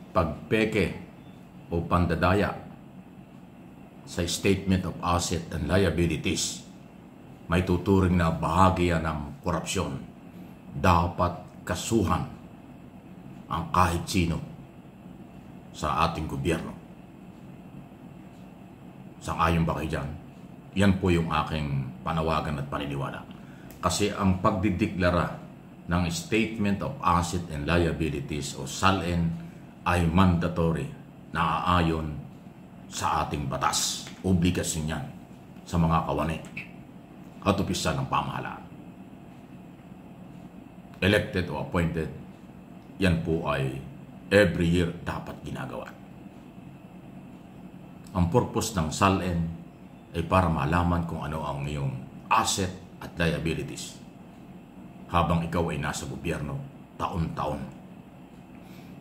pagpeke o pandadaya sa Statement of Asset and Liabilities, may tuturing na bahagi yan ng korupsyon. Dapat kasuhan ang kahit sino sa ating gobyerno. Sang-ayon ba kayo dyan? Yan po yung aking panawagan at paniniwala. Kasi ang pagdideklara ng Statement of Asset and Liabilities o SALN ay mandatory na aayon sa ating batas. Obligasyon yan sa mga kawani at opisyal ng pamahalaan. Elected o appointed, yan po ay every year dapat ginagawa. Ang purpose ng SALN ay para malaman kung ano ang iyong asset at liabilities habang ikaw ay nasa gobyerno taon-taon.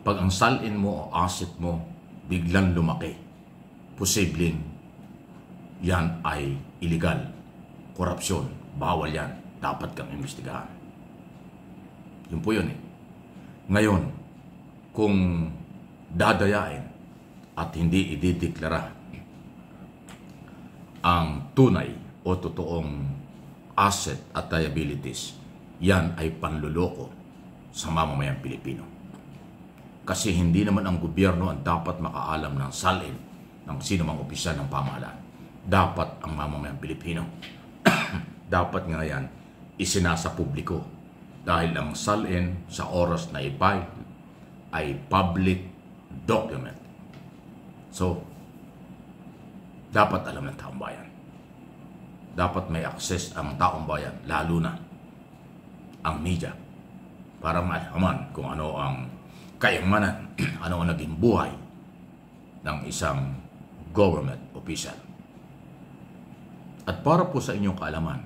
Pag ang SALN mo o asset mo biglang lumaki, posibleng yan ay illegal, korupsyon, bawal yan, dapat kang imbestigahan. Yun po yun eh. Ngayon, kung dadayain at hindi idideklara ang tunay o totoong asset at liabilities, yan ay panluloko sa mamamayang Pilipino. Kasi hindi naman ang gobyerno ang dapat makaalam ng SALN ng sino mang opisyal ng pamahalaan. Dapat ang mamamayang Pilipino. Dapat nga yan isinasa publiko. Dahil ang SALN sa oras na i-file ay public document. So, dapat alam ng taong bayan. Dapat may access ang taong bayan, lalo na ang media, para malaman kung ano ang kayamanan, ano ang naging buhay ng isang government official. At para po sa inyong kaalaman,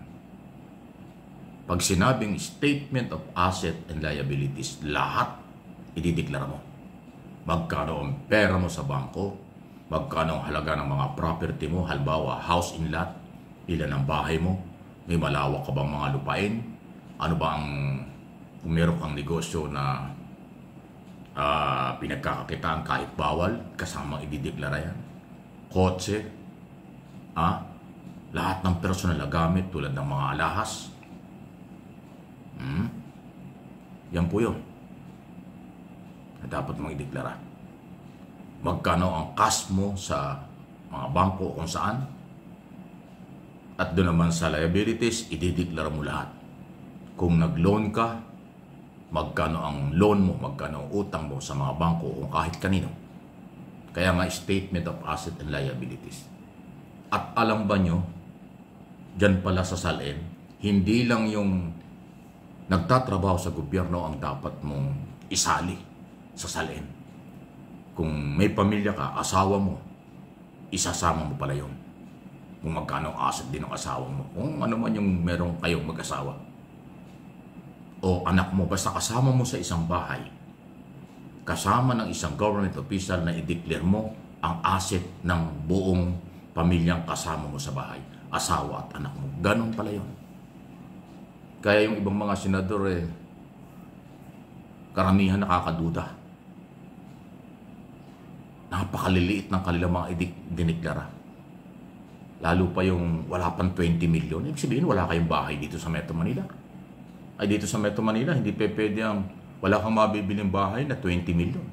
pag sinabing Statement of Asset and Liabilities, lahat idideklara mo. Magkano ang pera mo sa bangko, magkano ang halaga ng mga property mo, halimbawa house in lot, ilan ang bahay mo, may malawak ka bang mga lupain, ano ba ang, kung meron kang negosyo na pinagkakakitaan kahit bawal, kasamang idideklara yan. Kotse, lahat ng personal na gamit tulad ng mga alahas, yan po yun na dapat mong ideklara. Magkano ang cash mo sa mga bangko kung saan, at doon naman sa liabilities, idideklara mo lahat. Kung nag-loan ka, magkano ang loan mo, magkano ang utang mo sa mga bangko kung kahit kanino. Kaya nga Statement of Asset and Liabilities. At alam ba nyo, dyan pala sa SALN, hindi lang yung nagtatrabaho sa gobyerno ang dapat mong isali sa SALN. Kung may pamilya ka, asawa mo, isasama mo pala yun. Kung magkano asset din ng asawa mo. Kung ano man yung merong kayong mag-asawa. O anak mo, basta kasama mo sa isang bahay. Kasama ng isang government official na i-declare mo ang asset ng buong pamilyang kasama mo sa bahay. Asawa at anak mo. Ganon pala yun. Kaya yung ibang mga senador karamihan nakakaduda. Napakaliliit ng kanilang mga dineklara. Lalo pa yung wala pang 20 million. Ibig sabihin, wala kayong bahay dito sa Metro Manila. Ay dito sa Metro Manila, hindi pwede ang wala kang mabibiling bahay na 20 million.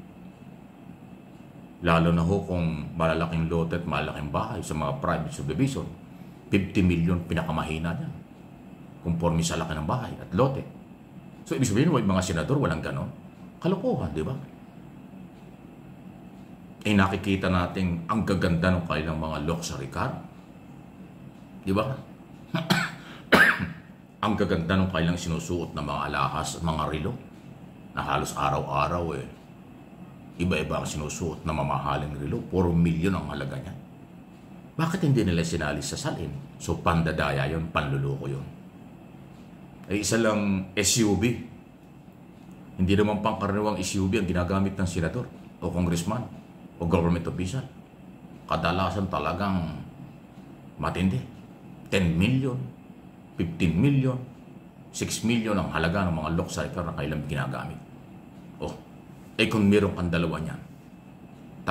Lalo na ho kung malalaking lote at malalaking bahay sa mga private subdivision. 50 million pinakamahina yan. Conforme sa laki ng bahay at lote. So, ibig sabihin, mga senador, walang ganon. Kalokohan, di ba? Eh, nakikita natin ang gaganda ng kanilang mga luxury car. Di ba? Ang gaganda ng kanilang sinusuot na mga alahas at mga relo na halos araw-araw iba-iba ang sinusuot na mamahaling relo. Puro milyon ang halaga niya. Bakit hindi nila sinali sa SALN? So, pandadaya yun, panluloko yun. Ay isa lang SUV. Hindi naman pangkaraniwang SUV ang ginagamit ng senador o congressman o government official. Kadalasan talagang matindi. 10 million, 15 million, 6 million ang halaga ng mga luxury car na kailang ginagamit. Oh, kung meron kang dalawa niyan,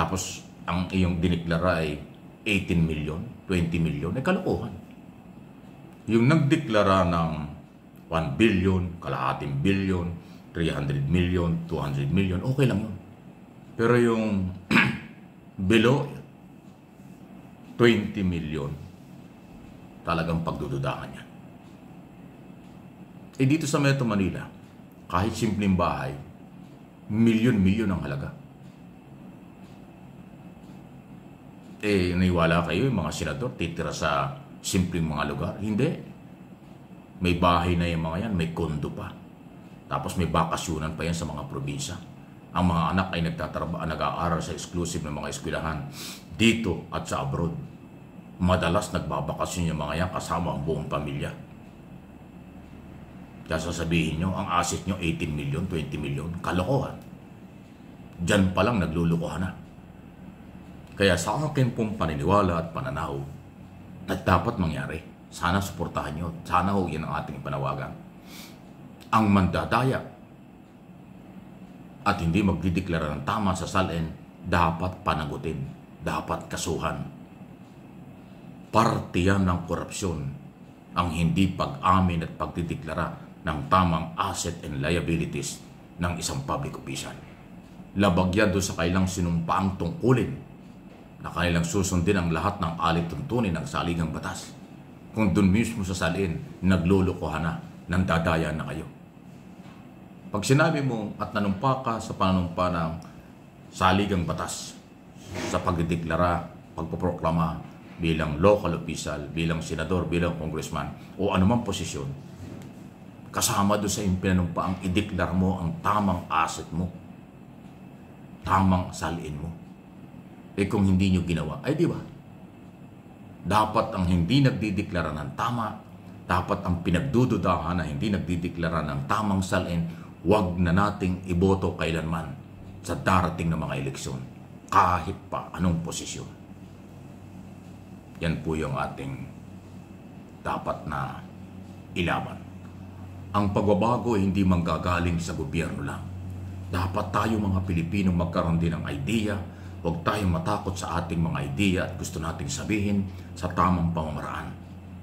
Tapos ang iyong diniklara ay 18 million, 20 million, ay kalokohan. Yung nagdeklara ng 1 billion, kalahating billion, 300 million, 200 million, okay lang yun. Pero yung below 20 million, talagang pagdududahan yan. Eh dito sa Metro Manila, kahit simpleng bahay, milyon-milyon ang halaga. Eh, naiwala kayo yung mga senador titira sa simpleng mga lugar? Hindi. May bahay na yung mga yan, may kondo pa. Tapos may bakasyunan pa yan sa mga probinsya. Ang mga anak ay nag-aaral sa exclusive ng mga eskwelahan dito at sa abroad. Madalas nagbabakasyon yung mga yan kasama ang buong pamilya. Kaya sasabihin nyo, ang asset nyo 18 million, 20 million, kalokohan. Diyan pa lang naglulukohan na. Kaya sa akin pong paniniwala at pananaw na dapat mangyari, sana suportahan nyo, sana ho yan ang ating panawagan. Ang mandadaya at hindi magdideklara ng tama sa salin, dapat panagutin, dapat kasuhan. Parte yan ng korupsyon, ang hindi pag-amin at pagdideklara ng tamang asset and liabilities ng isang public official. Labag yan doon sa kailang sinumpaang tungkulin na kanilang susundin ang lahat ng alituntunin ng saligang batas. Kung doon mismo sa salin, naglulukohan na, nandadaya na kayo. Pag sinabi mo at nanumpa ka sa pananumpa ng saligang batas, sa pagdideklara, pagpoproklama bilang local official, bilang senador, bilang congressman, o anumang posisyon, kasama doon sa pinanumpa ang ideklar mo ang tamang asset mo, tamang salin mo. Eh kung hindi nyo ginawa, ay di ba? Dapat ang hindi nagdideklara ng tama, dapat ang pinagdududahan na hindi nagdideklara ng tamang salin, wag na nating iboto kailanman sa darating na mga eleksyon, kahit pa anong posisyon. Yan po yung ating dapat na ilaban. Ang pagbabago ay hindi manggagaling sa gobyerno lang. Dapat tayo mga Pilipino magkaroon din ng idea. Huwag tayong matakot sa ating mga idea at gusto nating sabihin sa tamang pamamaraan.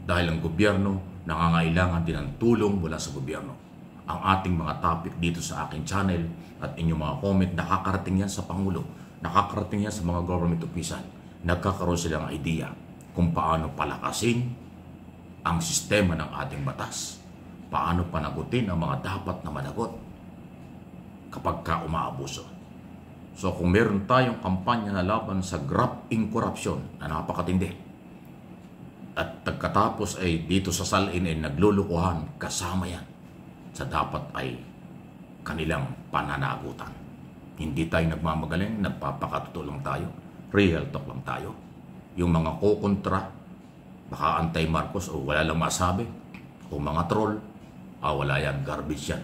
Dahil ang gobyerno nangangailangan din ng tulong mula sa gobyerno. Ang ating mga topic dito sa aking channel at inyong mga comment, nakakarating yan sa Pangulo, nakakarating yan sa mga government official. Nagkakaroon sila ng idea kung paano palakasin ang sistema ng ating batas, paano panagutin ang mga dapat na managot kapag ka umaabuso. So kung meron tayong kampanya na laban sa graft in corruption na napakatindi, at pagkatapos ay dito sa salin ay naglulukuhan, kasama yan sa dapat ay kanilang pananagutan. Hindi tayo nagmamagaling, nagpapakatotoo lang tayo, real talk lang tayo. Yung mga kukontra, baka antay Marcos o wala lang masabi, o mga troll, wala yan, garbage yan.